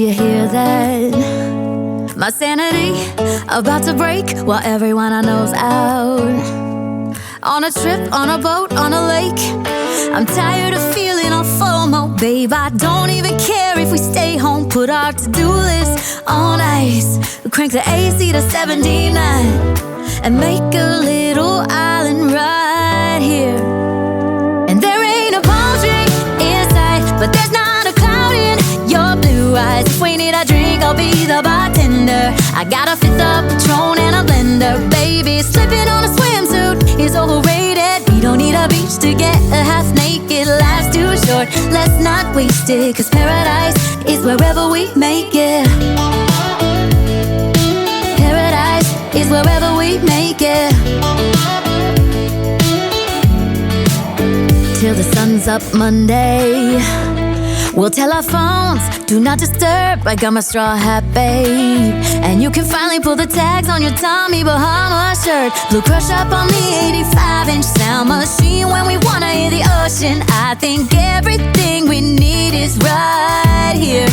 you hear that? My sanity about to break while everyone I know's out. On a trip, on a boat, on a lake. I'm tired of feeling all FOMO, babe. I don't even care if we stay home. Put our to-do list on ice. Crank the AC to 79 and make a little island right here. And there ain't a palm tree in sight, but there's not a cloud in your blue eyes. If we need a drink, I'll be the bartender. I got a fifth of Patron and a blender, baby. Slipping on a swimsuit is overrated. We don't need a beach to get a half naked. Life's too short, let's not waste it. Cause paradise is wherever we make it. Paradise is wherever we make it. Till the sun's up Monday, we'll tell our phones, do not disturb. I got my straw hat, babe. And you can finally pull the tags on your Tommy Bahama shirt. Blue crush up on the 85-inch sound machine when we wanna hear the ocean. I think everything we need is right here.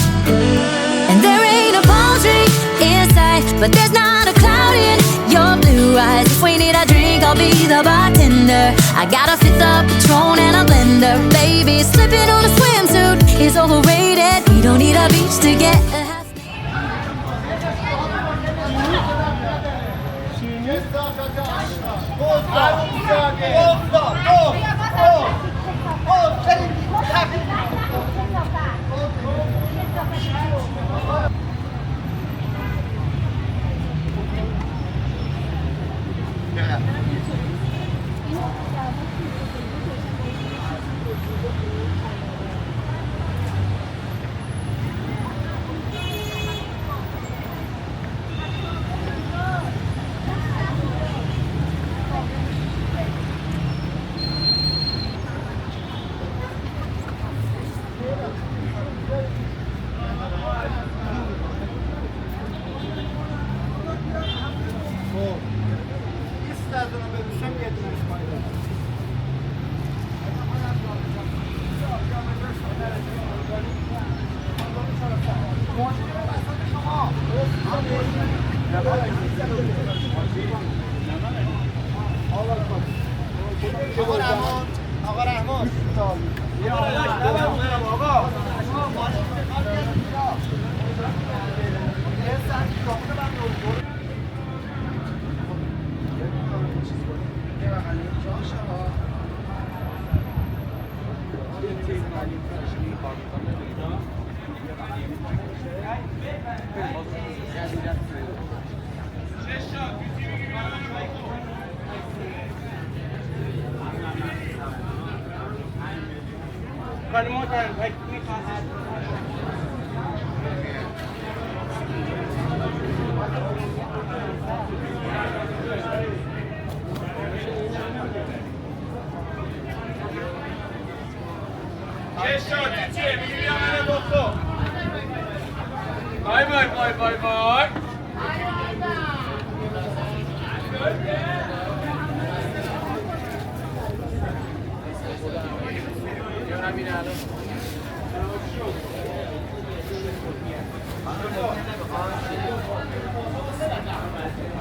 And there ain't a palm tree in sight, but there's not a cloud in your blue eyes. If we need a drink, I'll be the bartender. I got a fifth of Patron and a blender, baby. Slipping on a swimsuit is overrated. We don't need a beach to get a half.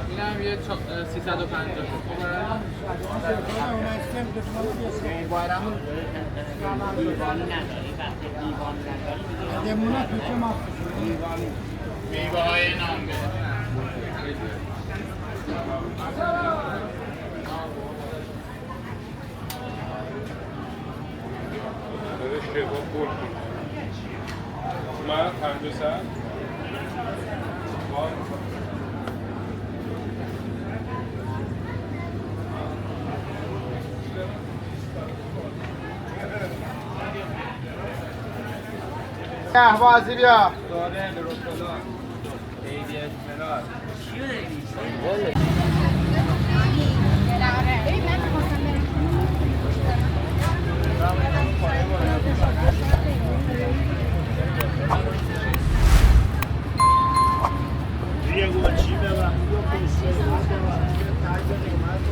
اینم یه 350 میوه های نام من 50 سر بازی بیا داره لروسلا ایدیت منار یه گوچی ببر دو پیسه ببر تاج قیمت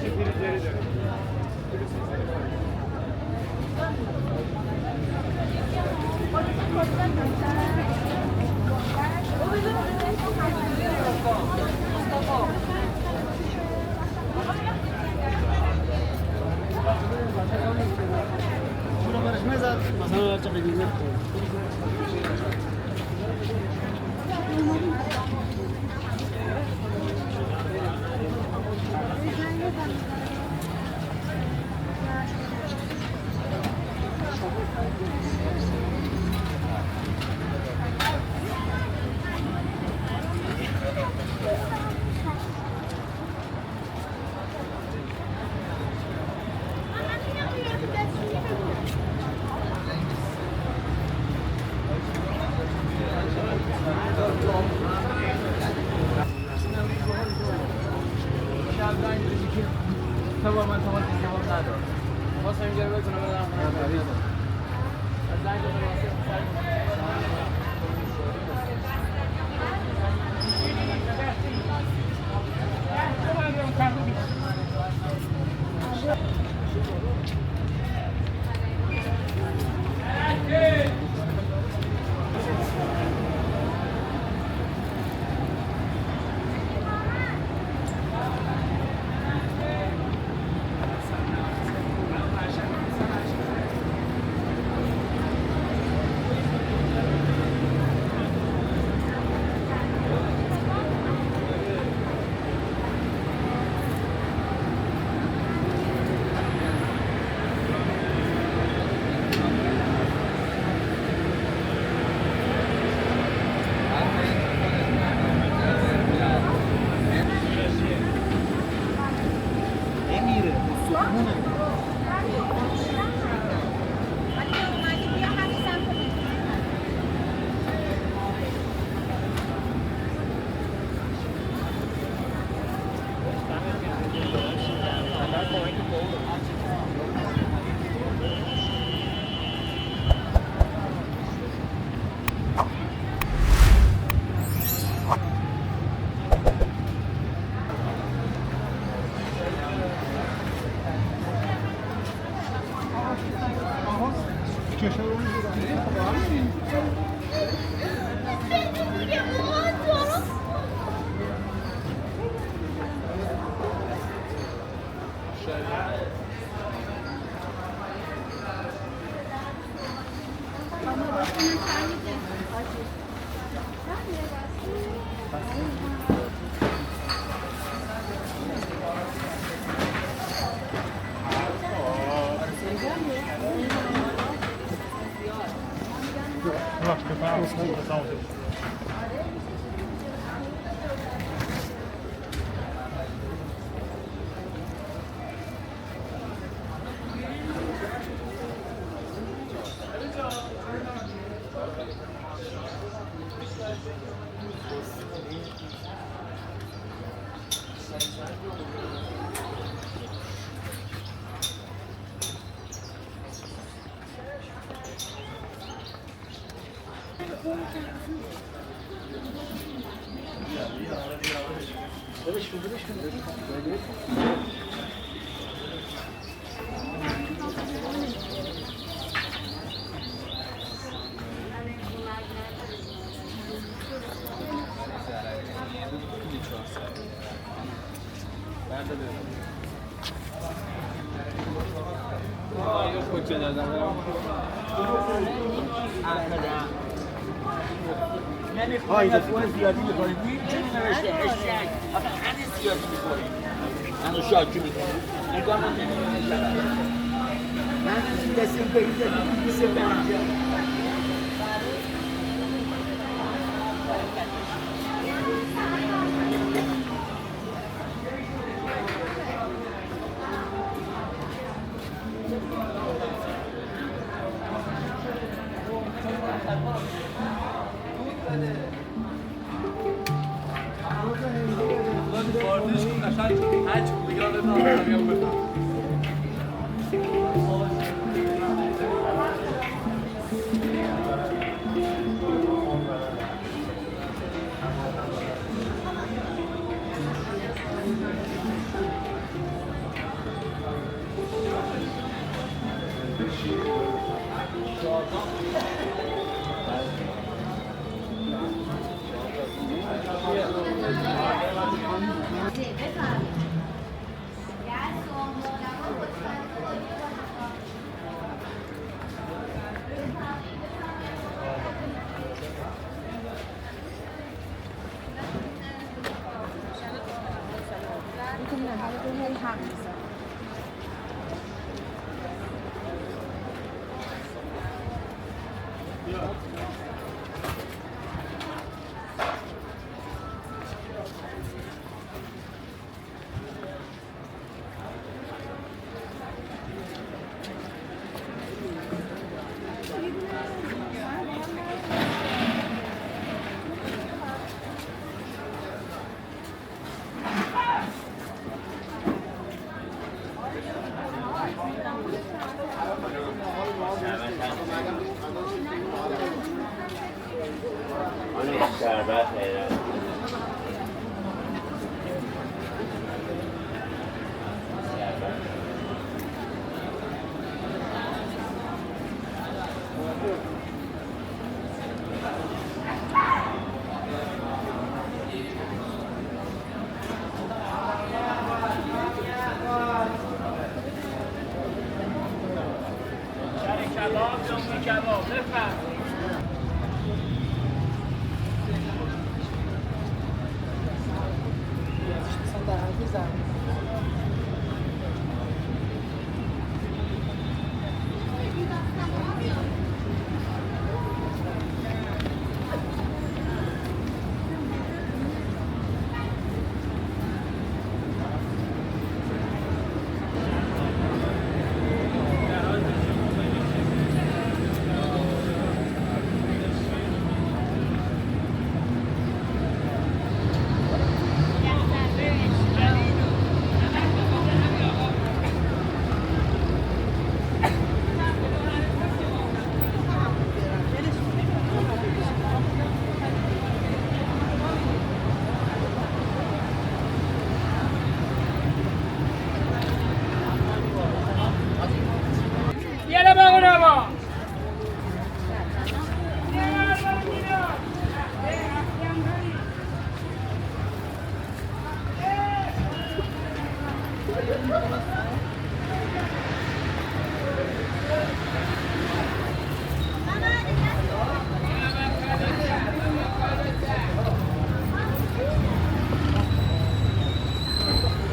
Buradaki filmleri de. Tamam ben tamam tamam nerede? Ama sen gel ben sana ben نمیخوایی نفوه زیادی میکنی میتونی نوشته اشتک اصلا خیلی زیادی میکنی منو شاکی میکنی نگاه من دستیم بگیزه بیسه برنجه شربت حیرت کباب دنبال کباب بفرمایید. Gracias.